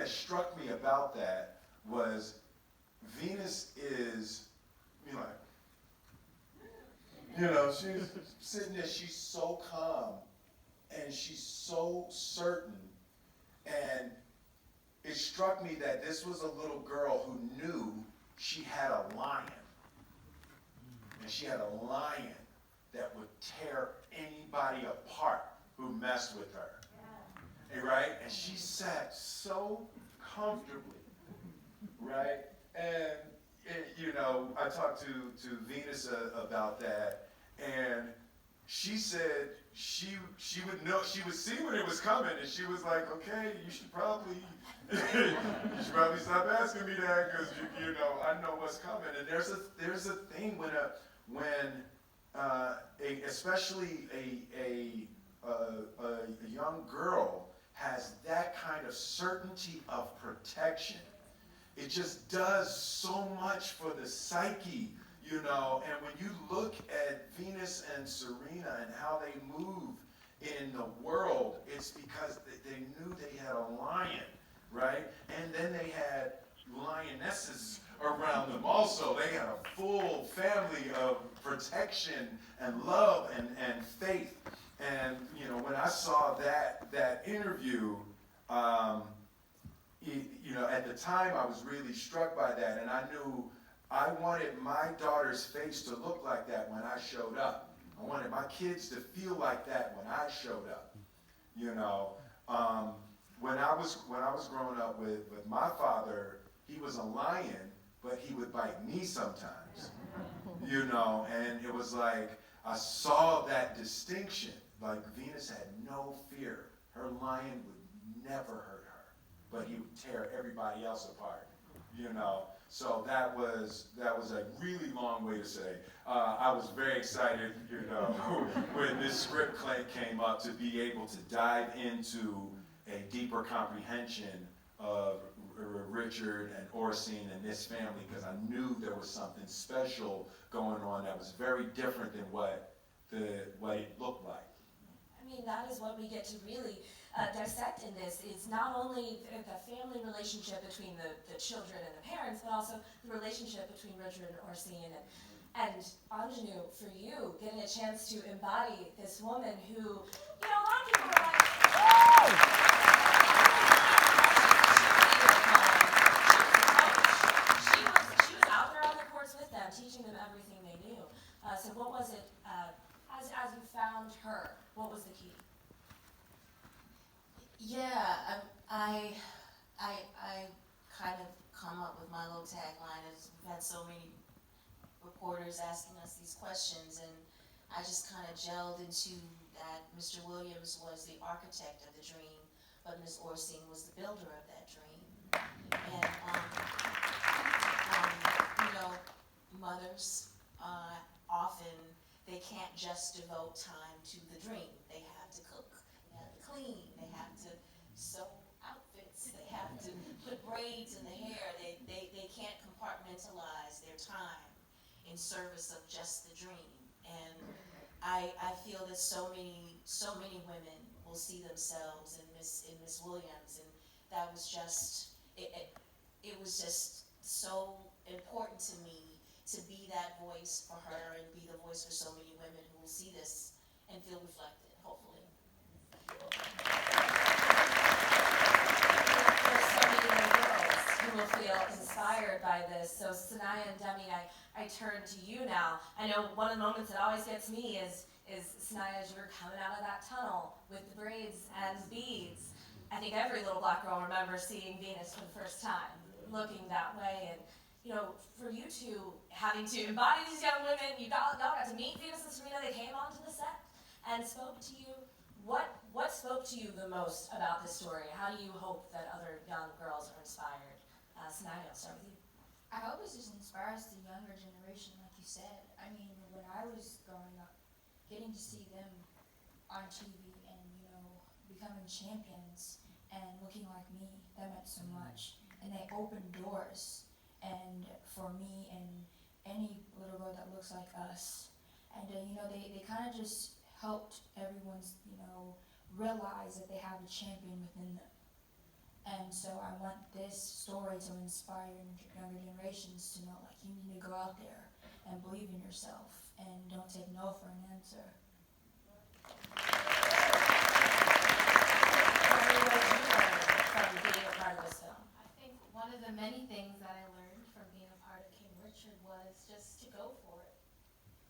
that struck me about that was Venus is, she's sitting there, she's so calm, and she's so certain, and it struck me that this was a little girl who knew she had a lion, and she had a lion that would tear anybody apart who messed with her. Right? And she sat so comfortably, right? And, I talked to Venus about that, and she said she would know, she would see when it was coming, and she was like, okay, you should probably stop asking me that, because, I know what's coming. And there's a thing especially a young girl has that kind of certainty of protection. It just does so much for the psyche, And when you look at Venus and Serena and how they move in the world, it's because they knew they had a lion, right? And then they had lionesses around them also. They had a full family of protection and love and faith. And, when I saw that interview, at the time I was really struck by that, and I knew I wanted my daughter's face to look like that when I showed up. I wanted my kids to feel like that when I showed up. When I was growing up with my father, he was a lion, but he would bite me sometimes. And it was like I saw that distinction. Like Venus had no fear. Her lion would never hurt her, but he would tear everybody else apart. So that was a really long way to say I was very excited, when this script came up, to be able to dive into a deeper comprehension of Richard and Orsine and this family, because I knew there was something special going on that was very different than what it looked like. I mean, that is what we get to really dissect in this, is not only the family relationship between the children and the parents, but also the relationship between Richard and Orsine. And Anjanou, for you, getting a chance to embody this woman who, a lot of people are like, oh! She was out there on the courts with them, teaching them everything they knew. So what was it, as you found her, what was the key? Yeah, I kind of come up with my little tagline. We've had so many reporters asking us these questions, and I just kind of gelled into that Mr. Williams was the architect of the dream, but Ms. Orsine was the builder of that dream. And, mothers, often, they can't just devote time to the dream. They have to cook, they have to clean, they have to sew outfits, they have to put braids in the hair. They can't compartmentalize their time in service of just the dream. And I feel that so many women will see themselves in Miss Williams, and that was just it was just so important to me to be that voice for her and be the voice for so many women who will see this and feel reflected, hopefully. There's so many more girls who will feel inspired by this. So Sanaya and Demi, I turn to you now. I know one of the moments that always gets me is Sanaya, as you're coming out of that tunnel with the braids and beads. I think every little black girl remembers seeing Venus for the first time, looking that way. And for you two, having to embody these young women, y'all got to meet Venus and Serena. They came onto the set and spoke to you. What spoke to you the most about this story? How do you hope that other young girls are inspired? Sanaya, I'll start with you. I hope it just inspires the younger generation, like you said. I mean, when I was growing up, getting to see them on TV and, becoming champions and looking like me, that meant so much. And they opened doors, and for me and any little girl that looks like us. And, they kind of just helped everyone's, realize that they have a champion within them. And so I want this story to inspire younger generations to know, like, you need to go out there and believe in yourself and don't take no for an answer. From being a part of this film? I think one of the many things that I learned from being a part of King Richard was just to go for it.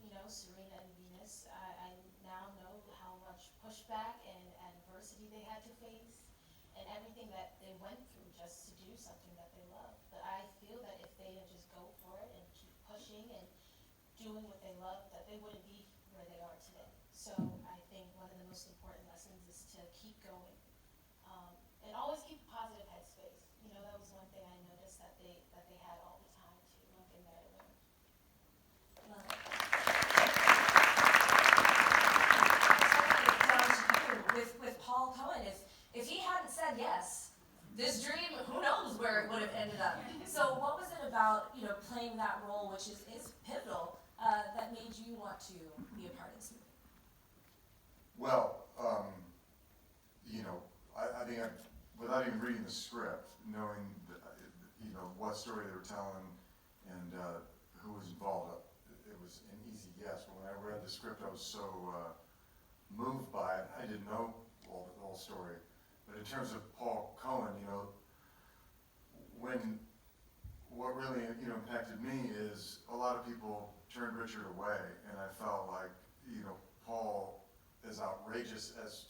You know, Serena and Venus, I now know how much pushback and adversity they had to face and everything that they went through just to do something that they love. But I feel that if they had just go for it and keep pushing and doing what they love, that they wouldn't be where they are today. So I think one of the most important lessons is to keep going. And always keep a positive headspace. You know, that was one thing I noticed that they had all the time too. One thing that I learned. Love it. So, down to you, with Paul Cohen, if he hadn't said yes, this dream, who knows where it would have ended up. So what was it about, you know, playing that role, which is pivotal, that made you want to be a part of this movie? Well, you know, I think without even reading the script, knowing you know what story they were telling and who was involved, it was an easy yes. But when I read the script, I was so moved by it. I didn't know the whole story. But in terms of Paul Cohen, you know, what really impacted me is a lot of people turned Richard away, and I felt like Paul, as outrageous as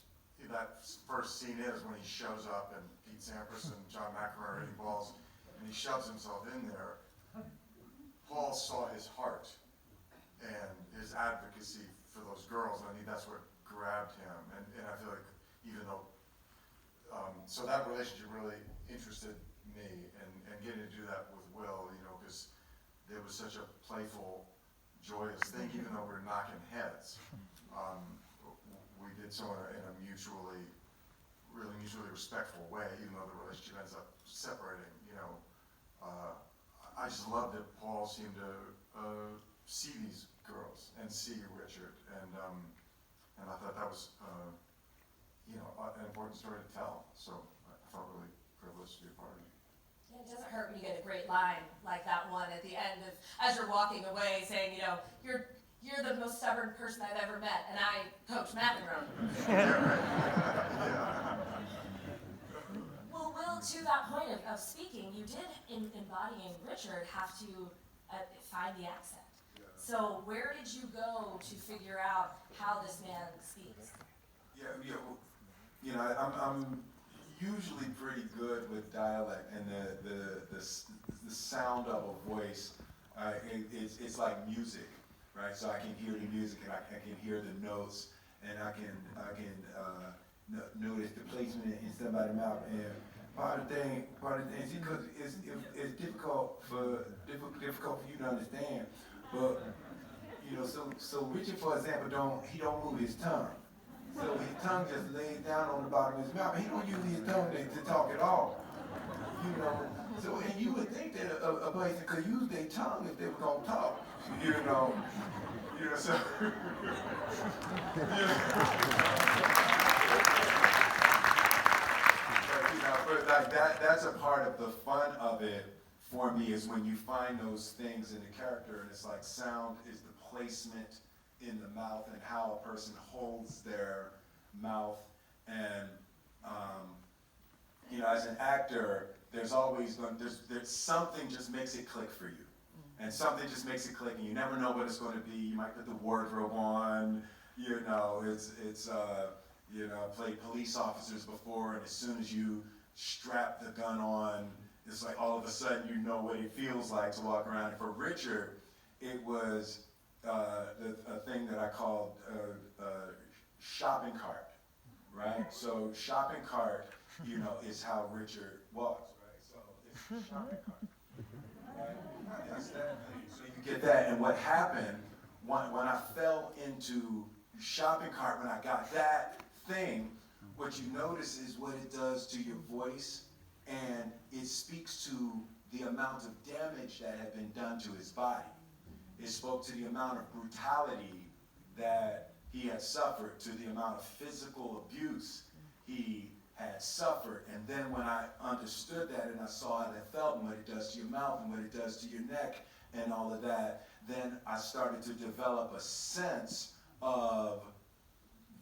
that first scene is when he shows up and Pete Sampras and John McEnroe are hitting balls and he shoves himself in there, Paul saw his heart and his advocacy for those girls, and I think that's what grabbed him. And I feel like even though, so that relationship really interested me, and getting to do that with Will, because it was such a playful, joyous thing, even though we were knocking heads. We did so in a really mutually respectful way, even though the relationship ends up separating. I just loved that Paul seemed to see these girls and see Richard, and I thought that was an important story to tell. So I felt really privileged to be a part of it. Yeah, it doesn't hurt when you get a great line like that one at the end of, as you're walking away, saying, you're the most stubborn person I've ever met, and I coach McEnroe. Well, Will, to that point of speaking, you did, in embodying Richard, have to find the accent. So where did you go to figure out how this man speaks? I'm usually pretty good with dialect, and the sound of a voice, it's like music, right? So I can hear the music, and I can hear the notes, and I can notice the placement in somebody's mouth. And part of the thing, because it's difficult for you to understand, but so Richard, for example, don't move his tongue. So his tongue just lays down on the bottom of his mouth. He don't use his tongue to talk at all. So, and you would think that a person could use their tongue if they were gonna talk. So. But like that's a part of the fun of it for me, is when you find those things in the character, and it's like sound is the placement in the mouth and how a person holds their mouth. And as an actor, there's always there's something just makes it click for you, and something just makes it click, and you never know what it's going to be. You might put the wardrobe on, played police officers before, and as soon as you strap the gun on, it's like all of a sudden you know what it feels like to walk around. And for Richard, it was a thing that I called shopping cart, right? So shopping cart, is how Richard walks, right? So it's a shopping cart, right? So you get that, and what happened when I fell into shopping cart, when I got that thing, what you notice is what it does to your voice, and it speaks to the amount of damage that had been done to his body. It spoke to the amount of brutality that he had suffered, to the amount of physical abuse he had suffered. And then when I understood that and I saw how that felt and what it does to your mouth and what it does to your neck and all of that, then I started to develop a sense of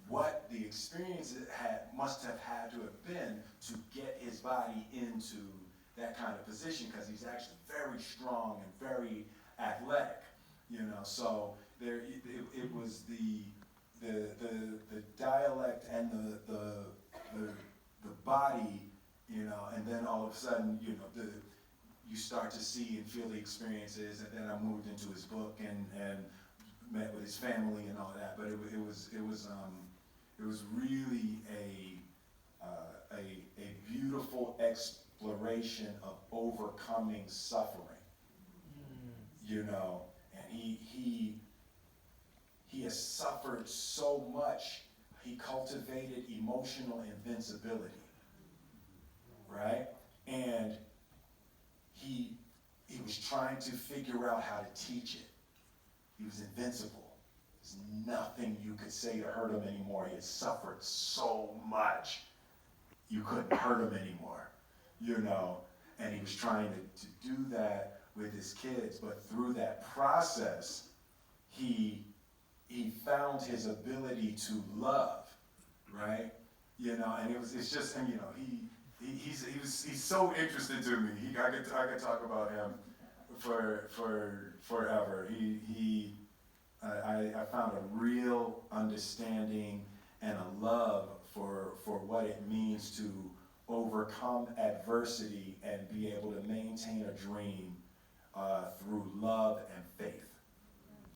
what the experience it must have had to have been to get his body into that kind of position, because he's actually very strong and very athletic, you know. So there, it was the dialect and the body, you know, and then all of a sudden, you know, you start to see and feel the experiences, and then I moved into his book and met with his family and all that. But it was really a beautiful exploration of overcoming suffering, you know. And he has suffered so much. He cultivated emotional invincibility, right? And he was trying to figure out how to teach it. He was invincible. There's nothing you could say to hurt him anymore. He had suffered so much. You couldn't hurt him anymore, you know. And he was trying to do that with his kids. But through that process, he found his ability to love, right? You know, and it's just, and you know, he's so interesting to me. I could talk about him for forever. I found a real understanding and a love for what it means to overcome adversity and be able to maintain a dream through love and faith.